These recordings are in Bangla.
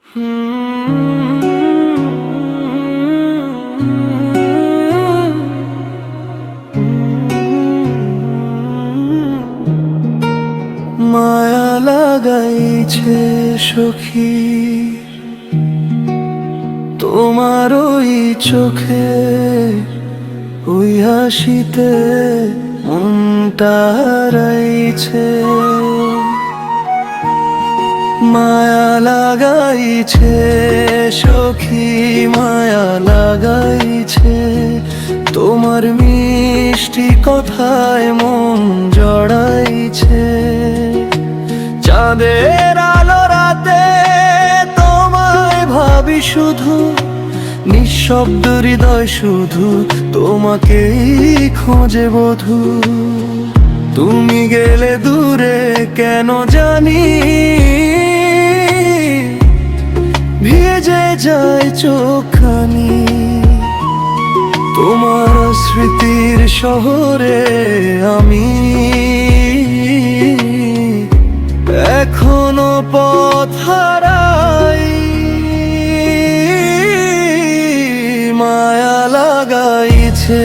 মায়া লাগাইছে সখী তোমার ওই চোখে, ওই হাসিতে মনটা হারাইছে। মায়া লাগাইছে সখী, মায়া লাগাইছে তোমার মিষ্টি কথায় মন জড়াইছে। চাঁদের আলো রাতে তোমায় ভাবি শুধু, নিঃশব্দ হৃদয় শুধু তোমাকেই খোঁজে বধূ। তুমি গেলে দূরে কেন জানি ভিজে যায় চোখখানি, তোমার স্মৃতির শহরে আমি এখনো পথ হারাই। মায়া লাগাইছে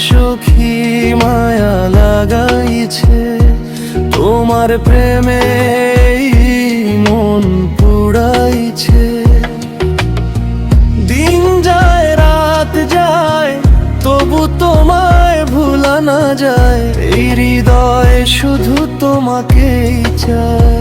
সখী, মায়া লাগাইছে তোমার প্রেমে মন পুড়াইছে। দিন যায় রাত যায় তবু তোমায় ভুলা না যায়, এই হৃদয় শুধু তোমাকেই চায়।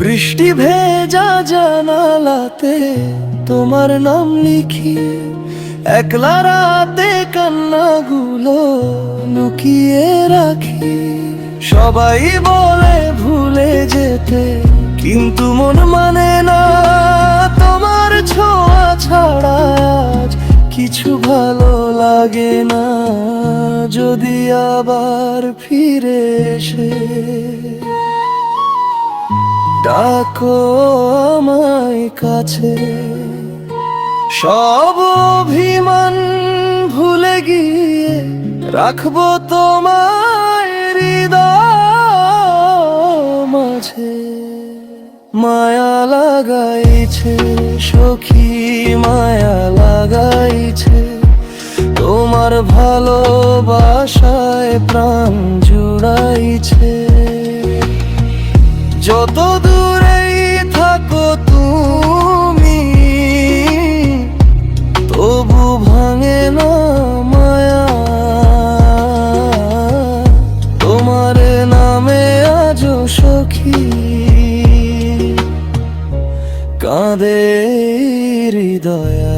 বৃষ্টি ভেজা জানালাতে তোমার নাম লিখি, একলা রাতে কান্নাগুলো লুকিয়ে রাখি। সবাই বলে ভুলে যেতে, কিন্তু মন মানে না তোমার ছোঁয়া ছাড়া আজ কিছু ভালো লাগে না। যদি আবার ফিরে এসে ডাকো আমায় কাছে, সব অভিমান ভুলে গিয়ে রাখবো তোমায় হৃদয় মাঝে। মায়া লাগাইছে সখী, মায়া লাগাইছে তোমার ভালোবাসায় প্রাণ জুড়াইছে। যত দূরেই থাকো তুমি তবু ভাঙে না মায়া, তোমার নামে আজও সখী কাঁদে হৃদয়।